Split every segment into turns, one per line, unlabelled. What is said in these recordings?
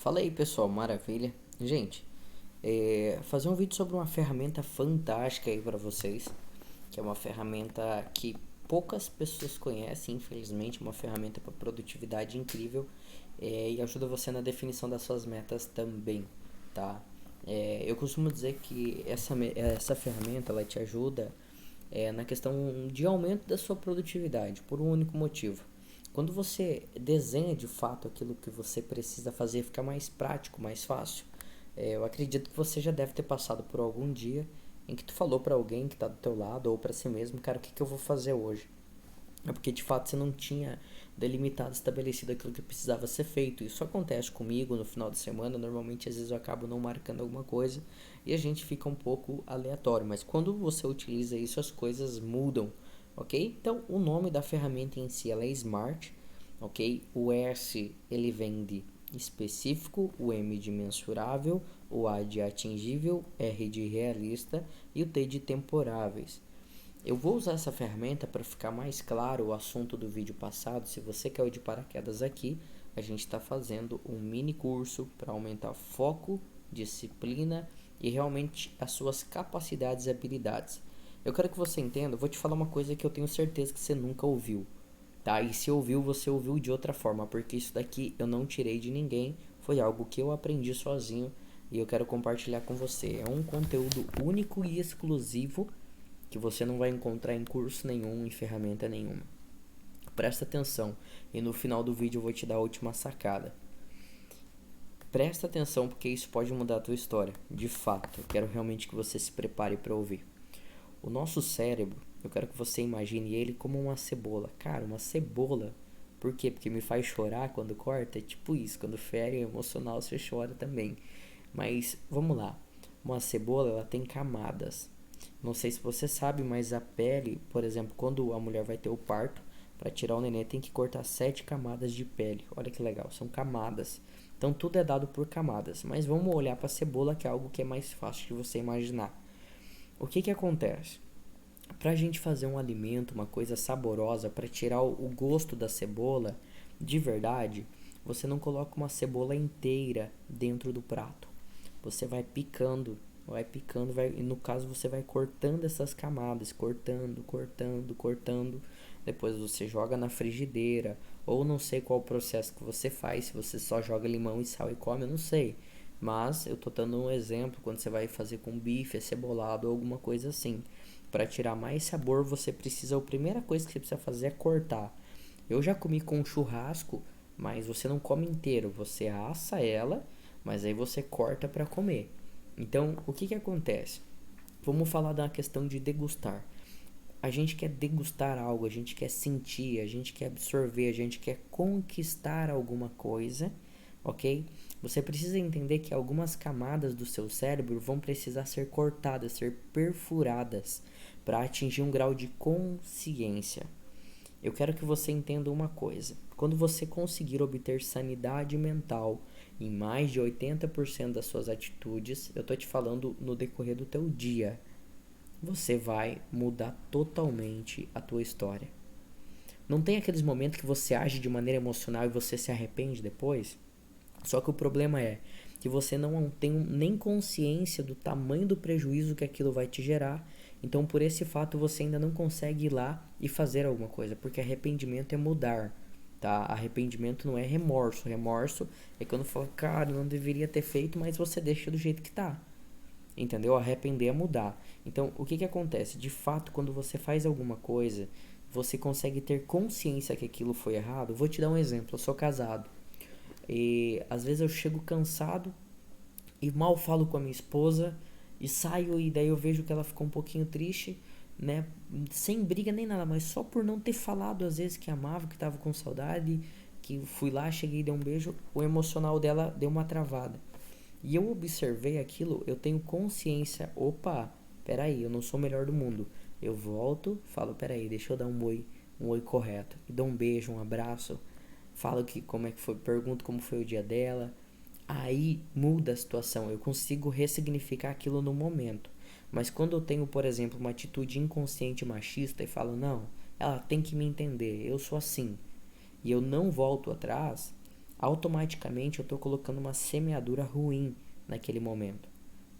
Fala aí pessoal, maravilha. Gente, fazer um vídeo sobre uma ferramenta fantástica aí para vocês, que é uma ferramenta que poucas pessoas conhecem, infelizmente, uma ferramenta para produtividade incrível, e ajuda você na definição das suas metas também, tá? Eu costumo dizer que essa ferramenta ela te ajuda na questão de aumento da sua produtividade, por um único motivo. Quando você desenha de fato aquilo que você precisa fazer, fica mais prático, mais fácil. Eu acredito que você já deve ter passado por algum dia em que tu falou para alguém que está do teu lado ou para si mesmo, cara, o que eu vou fazer hoje? É porque de fato você não tinha delimitado, estabelecido aquilo que precisava ser feito. Isso acontece comigo no final de semana. Normalmente, às vezes, eu acabo não marcando alguma coisa e a gente fica um pouco aleatório. Mas quando você utiliza isso, as coisas mudam, ok? Então, o nome da ferramenta em si ela é Smart, ok? O S ele vem de específico, o M de mensurável, o A de atingível, R de realista e o T de temporáveis. Eu vou usar essa ferramenta para ficar mais claro o assunto do vídeo passado. Se você caiu de paraquedas aqui, a gente está fazendo um mini curso para aumentar foco, disciplina e realmente as suas capacidades e habilidades. Eu quero que você entenda, eu vou te falar uma coisa que eu tenho certeza que você nunca ouviu, tá? E se ouviu, você ouviu de outra forma, porque isso daqui eu não tirei de ninguém, foi algo que eu aprendi sozinho e eu quero compartilhar com você. É um conteúdo único e exclusivo que você não vai encontrar em curso nenhum, em ferramenta nenhuma. Presta atenção e no final do vídeo eu vou te dar a última sacada. Presta atenção porque isso pode mudar a tua história. De fato, eu quero realmente que você se prepare para ouvir. O nosso cérebro, eu quero que você imagine ele como uma cebola. Cara, uma cebola. Por quê? Porque me faz chorar quando corta. É tipo isso, quando fere o emocional você chora também. Mas vamos lá. Uma cebola ela tem camadas. Não sei se você sabe, mas a pele, por exemplo, quando a mulher vai ter o parto, para tirar o nenê tem que cortar 7 camadas de pele. Olha que legal, são camadas. Então tudo é dado por camadas. Mas vamos olhar para a cebola, que é algo que é mais fácil de você imaginar. O que acontece? Para a gente fazer um alimento, uma coisa saborosa, para tirar o gosto da cebola, de verdade, você não coloca uma cebola inteira dentro do prato. Você vai picando, e no caso você vai cortando essas camadas, cortando, cortando, cortando. Depois você joga na frigideira, ou não sei qual o processo que você faz, se você só joga limão e sal e come, eu não sei. Mas eu tô dando um exemplo quando você vai fazer com bife, acebolado ou alguma coisa assim. Para tirar mais sabor, você precisa, a primeira coisa que você precisa fazer é cortar. Eu já comi com churrasco, mas você não come inteiro, você assa ela, mas aí você corta para comer. Então, o que acontece? Vamos falar da questão de degustar. A gente quer degustar algo, a gente quer sentir, a gente quer absorver, a gente quer conquistar alguma coisa, ok? Você precisa entender que algumas camadas do seu cérebro vão precisar ser cortadas, ser perfuradas para atingir um grau de consciência. Eu quero que você entenda uma coisa. Quando você conseguir obter sanidade mental em mais de 80% das suas atitudes, eu estou te falando no decorrer do teu dia, você vai mudar totalmente a tua história. Não tem aqueles momentos que você age de maneira emocional e você se arrepende depois? Só que o problema é que você não tem nem consciência do tamanho do prejuízo que aquilo vai te gerar. Então, por esse fato, você ainda não consegue ir lá e fazer alguma coisa, porque arrependimento é mudar, tá? Arrependimento não é remorso. Remorso é quando fala, cara, não deveria ter feito, mas você deixa do jeito que tá. Entendeu? Arrepender é mudar. Então, o que acontece? De fato, quando você faz alguma coisa, você consegue ter consciência que aquilo foi errado. Vou te dar um exemplo. Eu sou casado. E às vezes eu chego cansado e mal falo com a minha esposa e saio e daí eu vejo que ela ficou um pouquinho triste, né? Sem briga nem nada, mas só por não ter falado às vezes que amava, que tava com saudade, que fui lá, cheguei e dei um beijo, o emocional dela deu uma travada. E eu observei aquilo, eu tenho consciência, opa, peraí, eu não sou o melhor do mundo. Eu volto, falo, peraí, deixa eu dar um oi correto. E dou um beijo, um abraço, falo que como é que foi, pergunto como foi o dia dela. Aí muda a situação, eu consigo ressignificar aquilo no momento. Mas quando eu tenho, por exemplo, uma atitude inconsciente machista e falo, não, ela tem que me entender, eu sou assim, e eu não volto atrás, automaticamente eu estou colocando uma semeadura ruim naquele momento,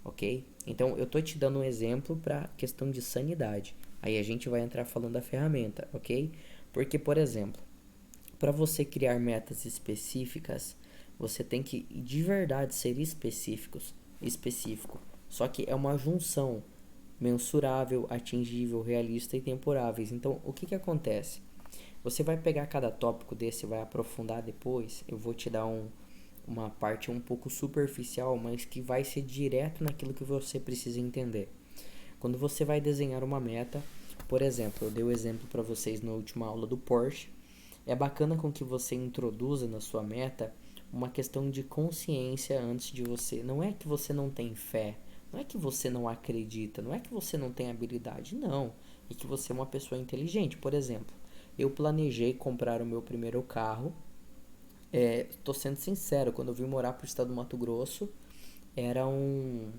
ok? Então eu tô te dando um exemplo para questão de sanidade. Aí a gente vai entrar falando da ferramenta, ok? Porque, por exemplo, para você criar metas específicas, você tem que de verdade ser específico. Só que é uma junção mensurável, atingível, realista e temporáveis. Então, o que acontece? Você vai pegar cada tópico desse e vai aprofundar depois. Eu vou te dar uma parte um pouco superficial, mas que vai ser direto naquilo que você precisa entender. Quando você vai desenhar uma meta, por exemplo, eu dei o exemplo para vocês na última aula do Porsche. É bacana com que você introduza na sua meta uma questão de consciência antes de você. Não é que você não tem fé, não é que você não acredita, não é que você não tem habilidade, não. É que você é uma pessoa inteligente. Por exemplo, eu planejei comprar o meu primeiro carro. Tô sendo sincero, quando eu vim morar pro estado do Mato Grosso, era um.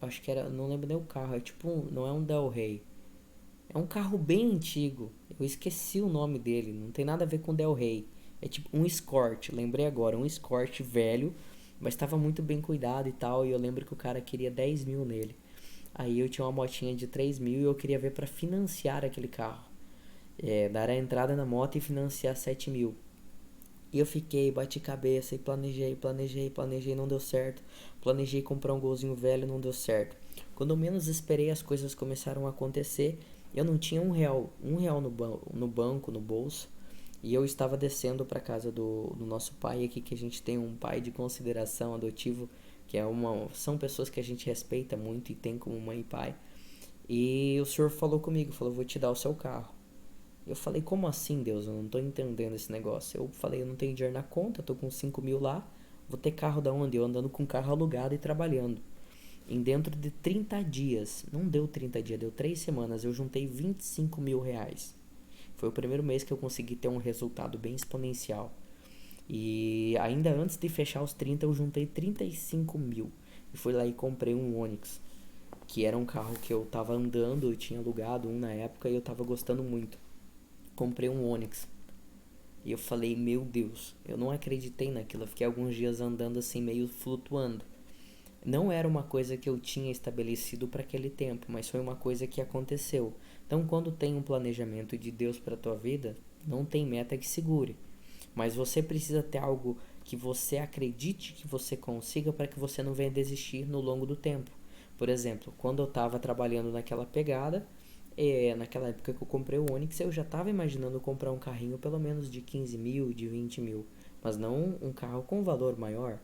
Acho que era. Não lembro nem o carro, é tipo não é um Del Rey. É um carro bem antigo. Eu esqueci o nome dele. Não tem nada a ver com Del Rey. É tipo um Escort. Lembrei agora. Um Escort velho. Mas estava muito bem cuidado e tal. E eu lembro que o cara queria 10 mil nele. Aí eu tinha uma motinha de 3 mil e eu queria ver para financiar aquele carro. Dar a entrada na moto e financiar 7 mil. E eu fiquei, bati cabeça e planejei, não deu certo. Planejei comprar um golzinho velho, não deu certo. Quando eu menos esperei, as coisas começaram a acontecer. Eu não tinha um real no banco, no bolso. E eu estava descendo para casa do nosso pai aqui, que a gente tem um pai de consideração adotivo, que são pessoas que a gente respeita muito e tem como mãe e pai. E o senhor falou comigo, falou, vou te dar o seu carro. Eu falei, como assim, Deus? Eu não tô entendendo esse negócio. Eu falei, eu não tenho dinheiro na conta, tô com 5 mil lá. Vou ter carro da onde? Eu andando com carro alugado e trabalhando. Em dentro de 30 dias, não deu 30 dias, deu 3 semanas, eu juntei 25 mil reais. Foi o primeiro mês que eu consegui ter um resultado bem exponencial. E ainda antes de fechar os 30, eu juntei 35 mil. E fui lá e comprei um Onix, que era um carro que eu tava andando, eu tinha alugado um na época e eu tava gostando muito. Comprei um Onix. E eu falei, meu Deus, eu não acreditei naquilo. Eu fiquei alguns dias andando assim, meio flutuando. Não era uma coisa que eu tinha estabelecido para aquele tempo, mas foi uma coisa que aconteceu. Então, quando tem um planejamento de Deus para tua vida, não tem meta que segure. Mas você precisa ter algo que você acredite que você consiga para que você não venha desistir no longo do tempo. Por exemplo, quando eu estava trabalhando naquela pegada, naquela época que eu comprei o Onix, eu já estava imaginando comprar um carrinho pelo menos de 15 mil, de 20 mil, mas não um carro com valor maior.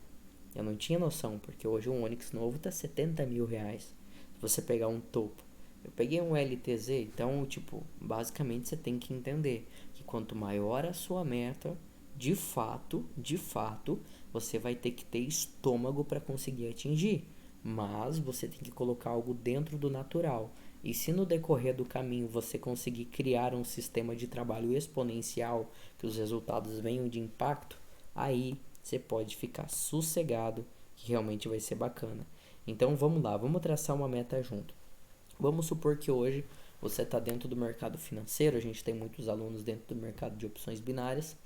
Eu não tinha noção, porque hoje um Onix novo tá 70 mil reais. Se você pegar um topo. Eu peguei um LTZ, então, tipo, basicamente você tem que entender que quanto maior a sua meta, de fato, você vai ter que ter estômago para conseguir atingir. Mas você tem que colocar algo dentro do natural. E se no decorrer do caminho você conseguir criar um sistema de trabalho exponencial, que os resultados venham de impacto, aí você pode ficar sossegado, que realmente vai ser bacana. Então vamos lá, vamos traçar uma meta junto. Vamos supor que hoje você está dentro do mercado financeiro, a gente tem muitos alunos dentro do mercado de opções binárias,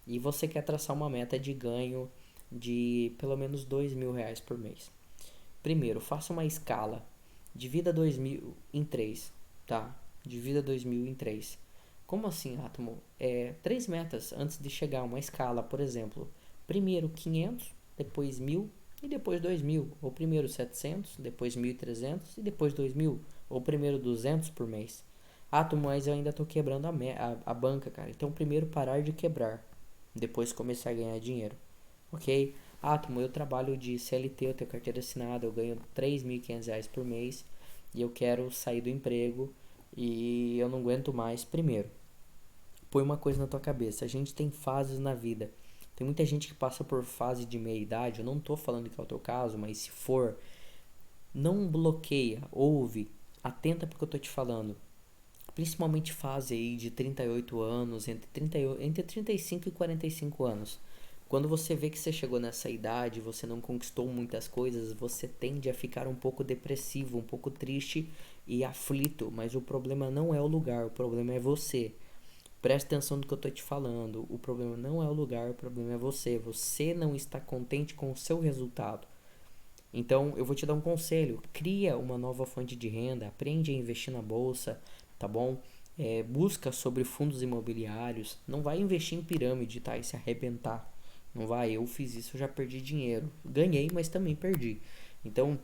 e você quer traçar uma meta de ganho de pelo menos 2 mil reais por mês. Primeiro, faça uma escala. Divida 2 mil em 3, tá? Divida 2 mil em 3. Como assim, Átomo? Três metas antes de chegar a uma escala, por exemplo. Primeiro 500, depois 1000 e depois 2000. Ou primeiro 700, depois 1300 e depois 2000. Ou primeiro 200 por mês. Átomo, mas eu ainda estou quebrando a banca, cara. Então primeiro parar de quebrar. Depois começar a ganhar dinheiro. Ok? Átomo, eu trabalho de CLT, eu tenho carteira assinada, eu ganho 3.500 reais por mês. E eu quero sair do emprego e eu não aguento mais. Primeiro, põe uma coisa na tua cabeça. A gente tem fases na vida. Tem muita gente que passa por fase de meia idade. Eu não tô falando que é o teu caso, mas se for, não bloqueia, ouve, atenta porque eu tô te falando. Principalmente fase aí de 38 anos, entre 35 e 45 anos. Quando você vê que você chegou nessa idade, você não conquistou muitas coisas, você tende a ficar um pouco depressivo, um pouco triste e aflito. Mas o problema não é o lugar, o problema é você. Presta atenção no que eu tô te falando. O problema não é o lugar, o problema é você. Você não está contente com o seu resultado. Então, eu vou te dar um conselho. Cria uma nova fonte de renda. Aprende a investir na bolsa, tá bom? Busca sobre fundos imobiliários. Não vai investir em pirâmide, tá? E se arrebentar. Não vai. Eu fiz isso, eu já perdi dinheiro. Ganhei, mas também perdi. Então,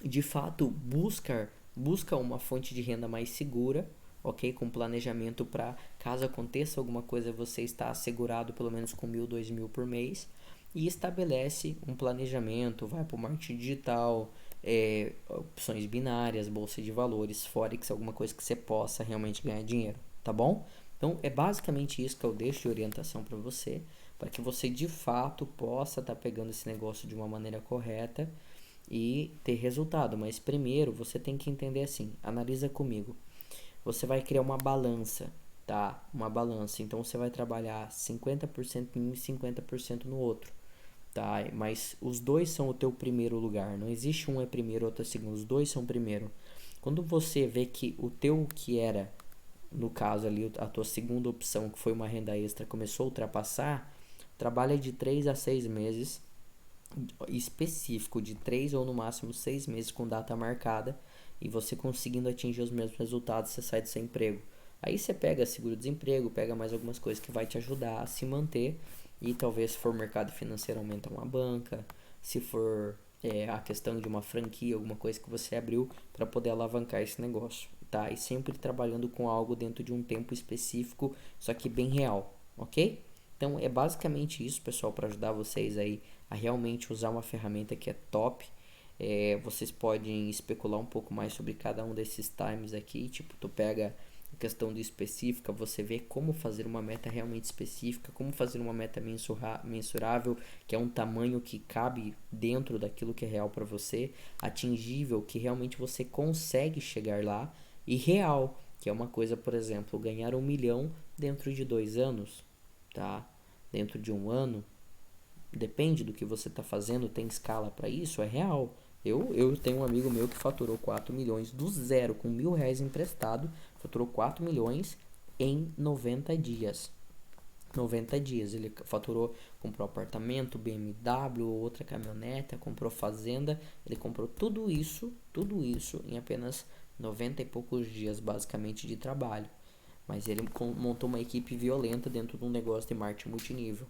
de fato, busca uma fonte de renda mais segura, ok? Com planejamento para caso aconteça alguma coisa, você está assegurado pelo menos com 1.000, 2.000 por mês. E estabelece um planejamento, vai para o marketing digital, opções binárias, bolsa de valores, forex, alguma coisa que você possa realmente ganhar dinheiro, tá bom? Então é basicamente isso que eu deixo de orientação para que você de fato possa estar pegando esse negócio de uma maneira correta e ter resultado. Mas primeiro você tem que entender assim, analisa comigo. Você vai criar uma balança, tá? Uma balança. Então você vai trabalhar 50% em um e 50% no outro, tá? Mas os dois são o teu primeiro lugar. Não existe um é primeiro, outro é segundo. Os dois são primeiro. Quando você vê que o teu que era, no caso ali, a tua segunda opção, que foi uma renda extra, começou a ultrapassar, trabalha de 3 a 6 meses específico, de 3 ou no máximo 6 meses com data marcada, e você conseguindo atingir os mesmos resultados, você sai do seu emprego. Aí você pega seguro-desemprego, pega mais algumas coisas que vai te ajudar a se manter, e talvez se for mercado financeiro aumenta uma banca, se for a questão de uma franquia, alguma coisa que você abriu para poder alavancar esse negócio, tá? E sempre trabalhando com algo dentro de um tempo específico, só que bem real, ok? Então é basicamente isso, pessoal, para ajudar vocês aí a realmente usar uma ferramenta que é top. Vocês podem especular um pouco mais sobre cada um desses times aqui. Tipo, tu pega a questão do específica, você vê como fazer uma meta realmente específica, como fazer uma meta mensurável, que é um tamanho que cabe dentro daquilo que é real para você, atingível, que realmente você consegue chegar lá, e real, que é uma coisa, por exemplo, ganhar 1 milhão dentro de 2 anos, tá? Dentro de um ano, depende do que você está fazendo, tem escala para isso, é real. Eu tenho um amigo meu que faturou 4 milhões do zero, com R$ 1.000 emprestado, faturou 4 milhões em 90 dias. 90 dias, ele faturou, comprou apartamento, BMW, outra caminhonete, comprou fazenda, ele comprou tudo isso em apenas 90 e poucos dias, basicamente, de trabalho. Mas ele montou uma equipe violenta dentro de um negócio de marketing multinível,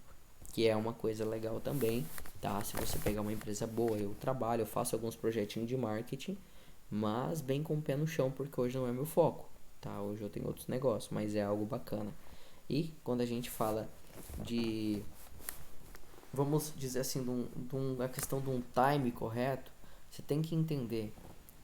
que é uma coisa legal também, tá? Se você pegar uma empresa boa, eu trabalho, eu faço alguns projetinhos de marketing, mas bem com o pé no chão, porque hoje não é meu foco, tá? Hoje eu tenho outros negócios, mas é algo bacana. E quando a gente fala de, vamos dizer assim, a questão de um time correto, você tem que entender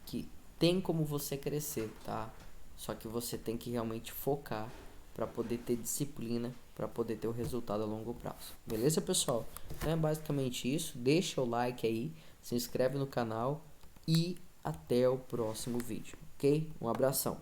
que tem como você crescer, tá? Só que você tem que realmente focar para poder ter disciplina, para poder ter o resultado a longo prazo. Beleza, pessoal? Então é basicamente isso. Deixa o like aí, se inscreve no canal e até o próximo vídeo, ok? Um abração.